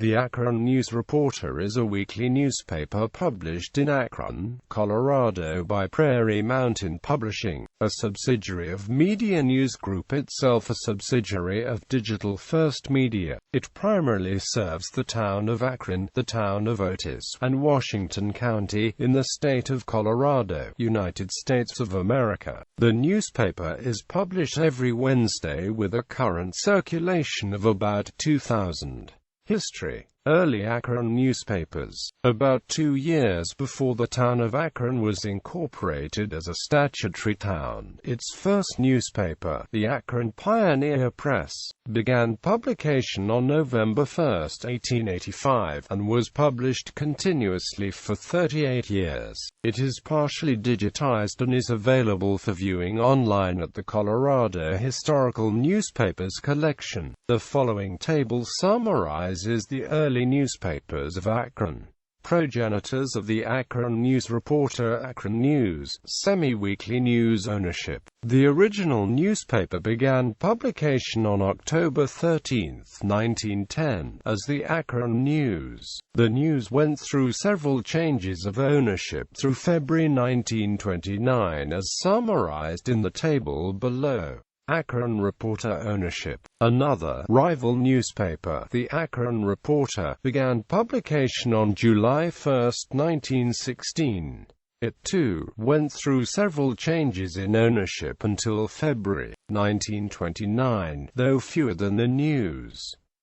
The Akron News-Reporter is a weekly newspaper published in Akron, Colorado by Prairie Mountain Publishing, a subsidiary of MediaNews Group, itself a subsidiary of Digital First Media. It primarily serves the town of Akron, the town of Otis, and Washington County, in the state of Colorado, United States of America. The newspaper is published every Wednesday with a current circulation of about 2,000. History. Early Akron newspapers. About 2 years before the town of Akron was incorporated as a statutory town, its first newspaper, the Akron Pioneer Press, began publication on November 1, 1885, and was published continuously for 38 years. It is partially digitized and is available for viewing online at the Colorado Historical Newspapers Collection. The following table summarizes the early newspapers of Akron. Progenitors of the Akron News-Reporter. Akron News, semi-weekly news ownership. The original newspaper began publication on October 13, 1910, as the Akron News. The News went through several changes of ownership through February 1929, as summarized in the table below. Akron Reporter ownership. Another rival newspaper, the Akron Reporter, began publication on July 1, 1916. It too went through several changes in ownership until February 1929, though fewer than the News.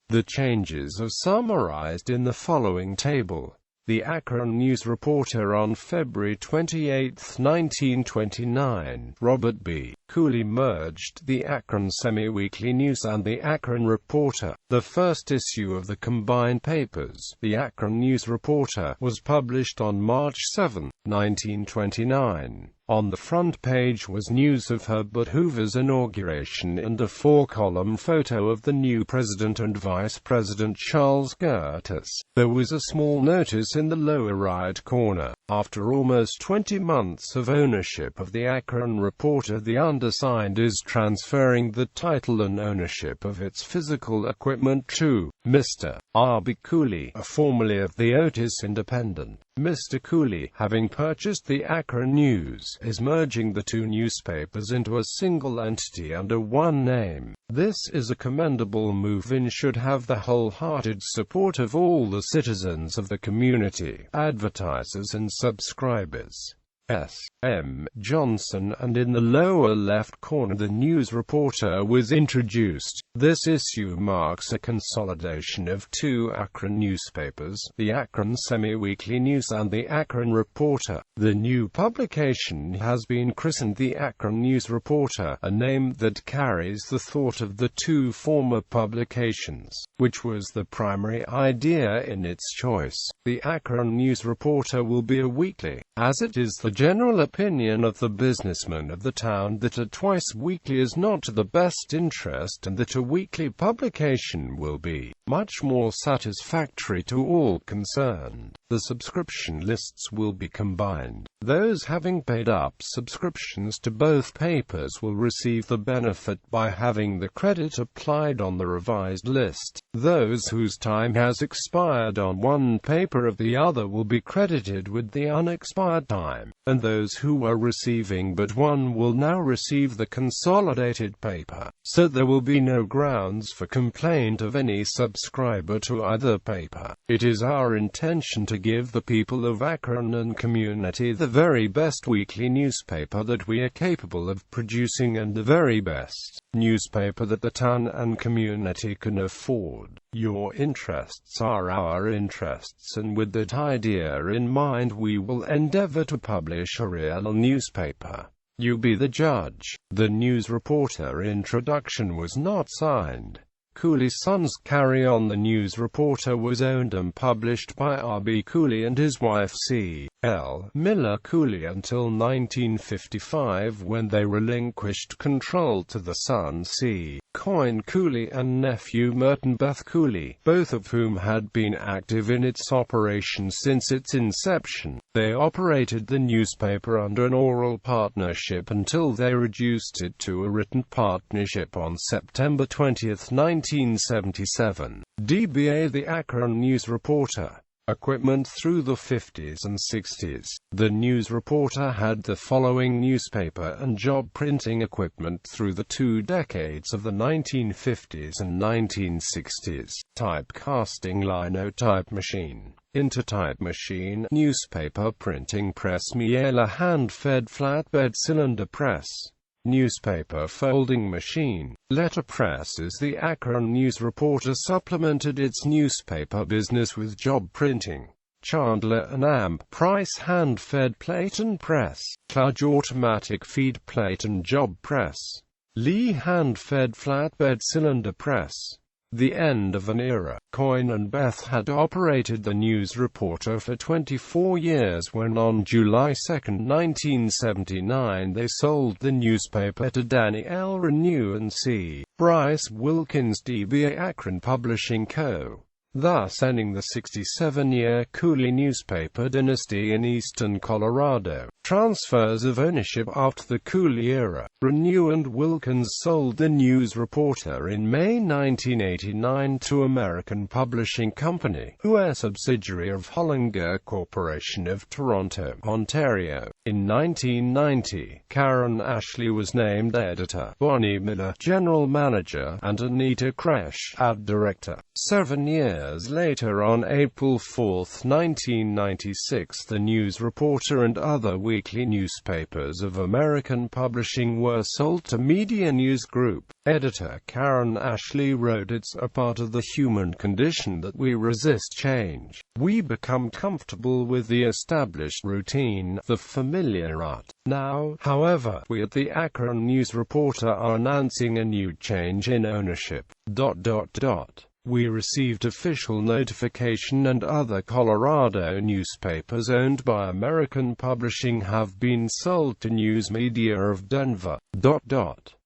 The changes are summarized in the following table. The Akron News-Reporter on February 28, 1929, Robert B. Cooley merged the Akron Semi-Weekly News and the Akron Reporter. The first issue of the combined papers, the Akron News-Reporter, was published on March 7, 1929. On the front page was news of Herbert Hoover's inauguration and a 4-column photo of the new president and vice president Charles Curtis. There was a small notice in the lower right corner. After almost 20 months of ownership of the Akron Reporter, the undersigned is transferring the title and ownership of its physical equipment to Mr. R. B. Cooley, formerly of the Otis Independent. Mr. Cooley, having purchased the Akron News, is merging the two newspapers into a single entity under one name. This is a commendable move and should have the wholehearted support of all the citizens of the community, advertisers and subscribers. S. M. Johnson. And in the lower left corner the News-Reporter was introduced. This issue marks a consolidation of two Akron newspapers, the Akron Semi-Weekly News and the Akron Reporter. The new publication has been christened the Akron News-Reporter, a name that carries the thought of the two former publications, which was the primary idea in its choice. The Akron News-Reporter will be a weekly, as it is the general opinion of the businessmen of the town that a twice-weekly is not to the best interest and that a weekly publication will be much more satisfactory to all concerned. The subscription lists will be combined. Those having paid up subscriptions to both papers will receive the benefit by having the credit applied on the revised list. Those whose time has expired on one paper of the other will be credited with the unexpired time, and those who are receiving but one will now receive the consolidated paper, so there will be no grounds for complaint of any subscriber to either paper. It is our intention to give the people of Akron and community the very best weekly newspaper that we are capable of producing and the very best newspaper that the town and community can afford. Your interests are our interests, and with that idea in mind we will endeavor to publish a real newspaper. You be the judge. The News-Reporter introduction was not signed. Cooley's Sons. Carry On. The News-Reporter was owned and published by R. B. Cooley and his wife C. L. Miller Cooley until 1955, when they relinquished control to the son C. Coyne Cooley and nephew Merton Beth Cooley, both of whom had been active in its operation since its inception. They operated the newspaper under an oral partnership until they reduced it to a written partnership on September 20, 1977. DBA The Akron News-Reporter. Equipment through the 50s and 60s. The News-Reporter had the following newspaper and job printing equipment through the 2 decades of the 1950s and 1960s. Typecasting linotype machine, intertype machine, newspaper printing press, Miele hand-fed flatbed cylinder press, newspaper folding machine, letterpresses. The Akron News-Reporter supplemented its newspaper business with job printing. Chandler and Amp Price hand-fed plate and press, Kludge automatic feed plate and job press, Lee hand-fed flatbed cylinder press. The end of an era. Coyne and Beth had operated the News-Reporter for 24 years when on July 2, 1979 they sold the newspaper to Danny L. Renew and C. Bryce Wilkins DBA Akron Publishing Co., thus ending the 67-year Cooley newspaper dynasty in eastern Colorado. Transfers of ownership after the Cooley era. Renew and Wilkins sold the News-Reporter in May 1989 to American Publishing Company, who are a subsidiary of Hollinger Corporation of Toronto, Ontario. In 1990, Karen Ashley was named editor, Bonnie Miller, general manager, and Anita Kresh, ad director. 7 years later, on April 4, 1996, the News-Reporter and other weekly newspapers of American Publishing were sold to MediaNews Group. Editor Karen Ashley wrote, "It's a part of the human condition that we resist change. We become comfortable with the established routine, the familiar rut. Now, however, we at the Akron News-Reporter are announcing a new change in ownership. We received official notification and other Colorado newspapers owned by American Publishing have been sold to News Media of Denver.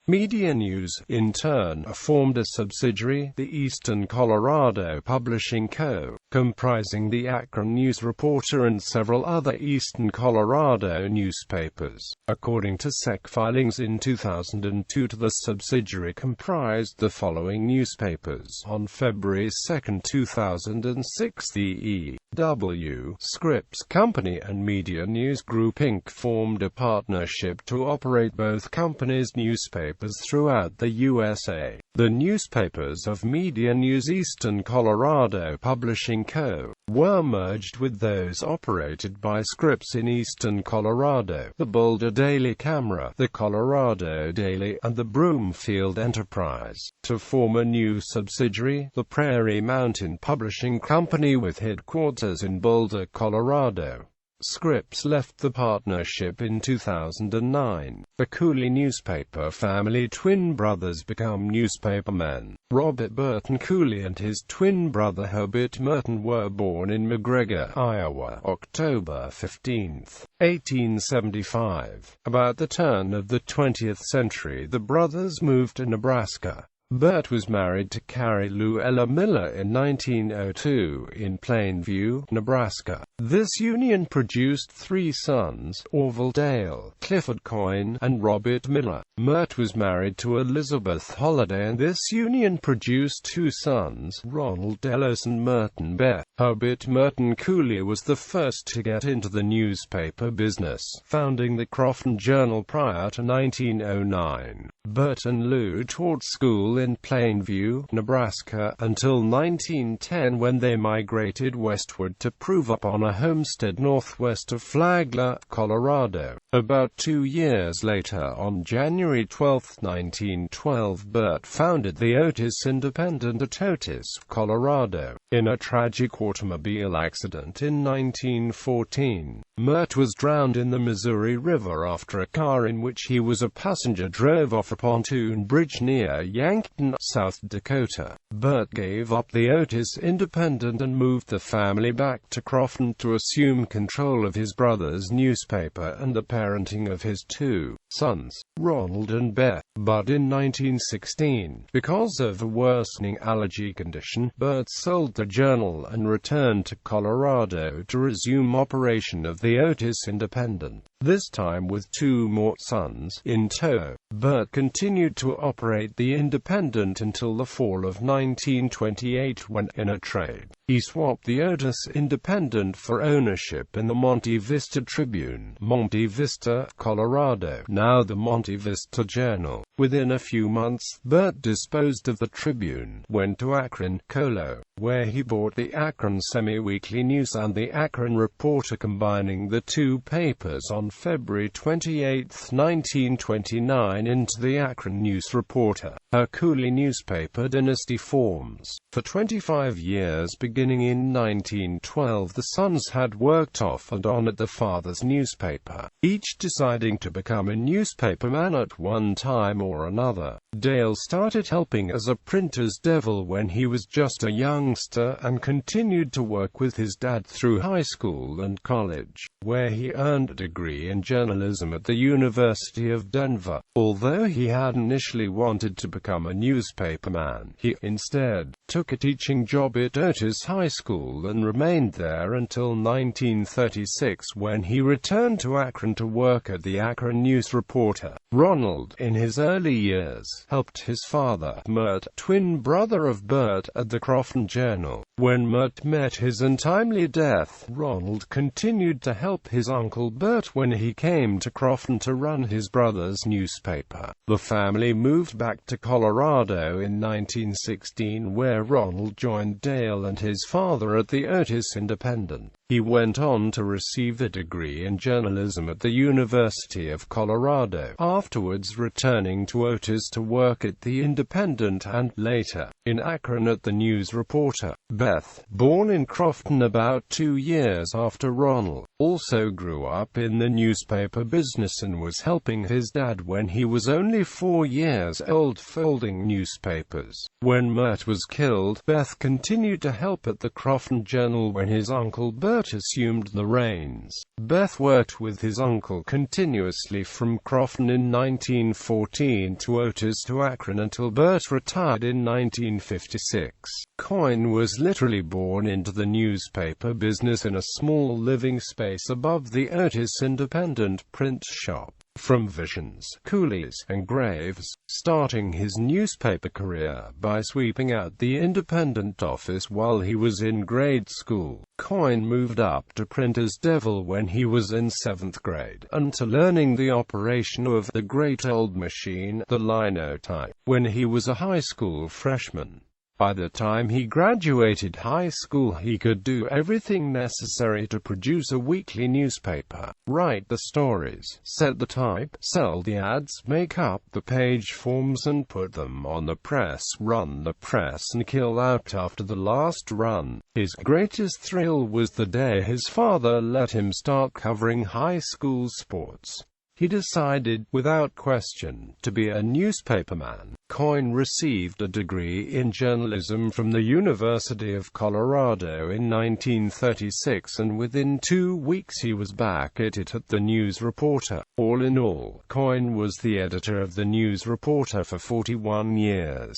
Media News, in turn, formed a subsidiary, the Eastern Colorado Publishing Co., comprising the Akron News-Reporter and several other Eastern Colorado newspapers. According to SEC filings in 2002, the subsidiary comprised the following newspapers. On February 2, 2006, the E.W. Scripps Company and MediaNews Group Inc. formed a partnership to operate both companies' newspapers throughout the USA. The newspapers of MediaNews Eastern Colorado Publishing Co. were merged with those operated by Scripps in Eastern Colorado, the Boulder Daily Camera, the Colorado Daily, and the Broomfield Enterprise, to form a new subsidiary, the Prairie Mountain Publishing Company, with headquarters in Boulder, Colorado. Scripps left the partnership in 2009. The Cooley newspaper family twin brothers become newspapermen. Robert Burton Cooley and his twin brother Herbert Merton were born in McGregor, Iowa, October 15, 1875. About the turn of the 20th century, the brothers moved to Nebraska. Burt was married to Carrie Lou Ella Miller in 1902 in Plainview, Nebraska. This union produced 3 sons, Orville Dale, Clifford Coyne, and Robert Miller. Mert was married to Elizabeth Holliday, and this union produced 2 sons, Ronald Ellis and Merton Beth. Herbert Merton Cooley was the first to get into the newspaper business, founding the Crofton Journal prior to 1909. Burt and Lou taught school in Plainview, Nebraska, until 1910, when they migrated westward to prove up on a homestead northwest of Flagler, Colorado. About 2 years later, on January 12, 1912, Burt founded the Otis Independent at Otis, Colorado. In a tragic automobile accident in 1914, Mert was drowned in the Missouri River after a car in which he was a passenger drove off a pontoon bridge near Yankton, Yankton, South Dakota. Bert gave up the Otis Independent and moved the family back to Crofton to assume control of his brother's newspaper and the parenting of his two sons, Ronald and Beth. But in 1916, because of a worsening allergy condition, Bert sold the journal and returned to Colorado to resume operation of the Otis Independent, this time with two more sons in tow. Bert continued to operate the Independent until the fall of 1928 when, in a trade, he swapped the Otis Independent for ownership in the Monte Vista Tribune, Monte Vista, Colorado, now the Monte Vista Journal. Within a few months, Bert disposed of the Tribune, went to Akron, Colo, where he bought the Akron Semi-Weekly News and the Akron Reporter, combining the two papers on February 28, 1929 into the Akron News-Reporter. A Cooley newspaper dynasty forms. For 25 years beginning in 1912, the sons had worked off and on at the father's newspaper, each deciding to become a newspaperman at one time or another. Dale started helping as a printer's devil when he was just a youngster and continued to work with his dad through high school and college, where he earned a degree in journalism at the University of Denver. Although he had initially wanted to become a newspaperman, he instead took a teaching job at Otis High School and remained there until 1936 when he returned to Akron to work at the Akron News-Reporter. Ronald, in his early years, helped his father, Mert, twin brother of Bert, at the Crofton Journal. When Mert met his untimely death, Ronald continued to help his uncle Bert when he came to Crofton to run his brother's newspaper. The family moved back to Colorado in 1916, where Ronald joined Dale and his father at the Otis Independent. He went on to receive a degree in journalism at the University of Colorado, afterwards returning to Otis to work at the Independent and, later, in Akron at the News-Reporter. Beth, born in Crofton about 2 years after Ronald, also grew up in the newspaper business and was helping his dad when he was only 4 years old folding newspapers. When Mert was killed, Beth continued to help at the Crofton Journal when his uncle Bert assumed the reins. Beth worked with his uncle continuously from Crofton in 1914 to Otis to Akron until Bert retired in 1956. Coyne was literally born into the newspaper business in a small living space above the Otis Independent print shop. From visions, coolies, and graves, starting his newspaper career by sweeping out the Independent office while he was in grade school, Coyne moved up to printer's devil when he was in 7th grade, and to learning the operation of the great old machine, the linotype, when he was a high school freshman. By the time he graduated high school, he could do everything necessary to produce a weekly newspaper, write the stories, set the type, sell the ads, make up the page forms and put them on the press, run the press and kill out after the last run. His greatest thrill was the day his father let him start covering high school sports. He decided, without question, to be a newspaperman. Coyne received a degree in journalism from the University of Colorado in 1936, and within 2 weeks he was back at it at the News-Reporter. All in all, Coyne was the editor of the News-Reporter for 41 years.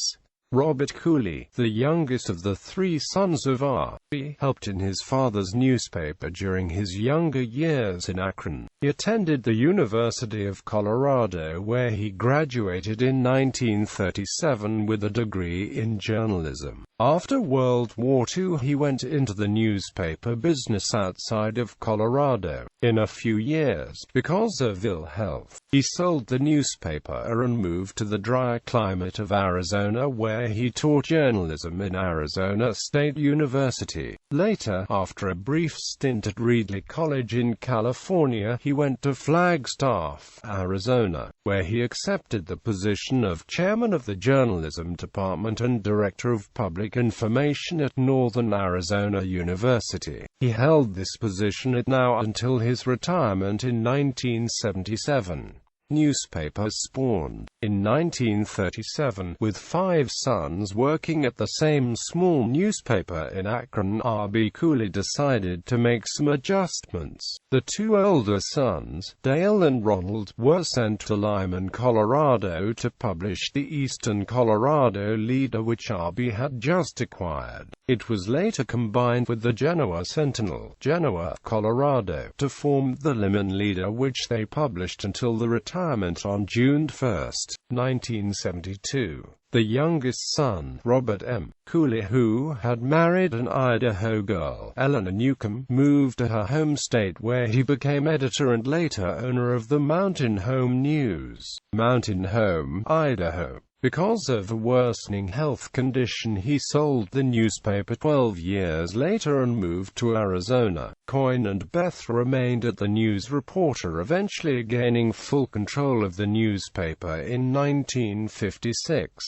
Robert Cooley, the youngest of the 3 sons of R.B., helped in his father's newspaper during his younger years in Akron. He attended the University of Colorado, where he graduated in 1937 with a degree in journalism. After World War II, he went into the newspaper business outside of Colorado. In a few years, because of ill health, he sold the newspaper and moved to the dry climate of Arizona, where he taught journalism in Arizona State University. Later, after a brief stint at Reedley College in California, he went to Flagstaff, Arizona, where he accepted the position of chairman of the journalism department and director of public information at Northern Arizona University. He held this position until his retirement in 1977. newspaper spawned. In 1937, with 5 sons working at the same small newspaper in Akron, R.B. Cooley decided to make some adjustments. The 2 elder sons, Dale and Ronald, were sent to Lyman, Colorado to publish the Eastern Colorado Leader, which R.B. had just acquired. It was later combined with the Genoa Sentinel, Genoa, Colorado, to form the Lyman Leader, which they published until the retirement on June 1, 1972. The youngest son, Robert M. Cooley, who had married an Idaho girl, Eleanor Newcomb, moved to her home state where he became editor and later owner of the Mountain Home News, Mountain Home, Idaho. Because of a worsening health condition, he sold the newspaper 12 years later and moved to Arizona. Coyne and Beth remained at the News-Reporter, eventually gaining full control of the newspaper in 1956.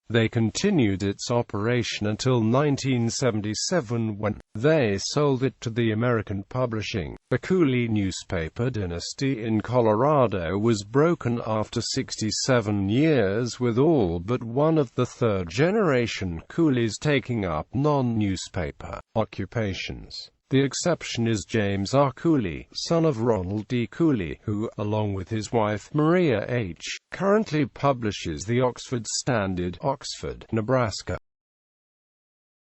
They continued its operation until 1977, when they sold it to the American Publishing. The Cooley newspaper dynasty in Colorado was broken after 67 years, with all but one of the third-generation Cooleys taking up non-newspaper occupations. The exception is James R. Cooley, son of Ronald D. Cooley, who, along with his wife, Maria H., currently publishes the Oxford Standard, Oxford, Nebraska.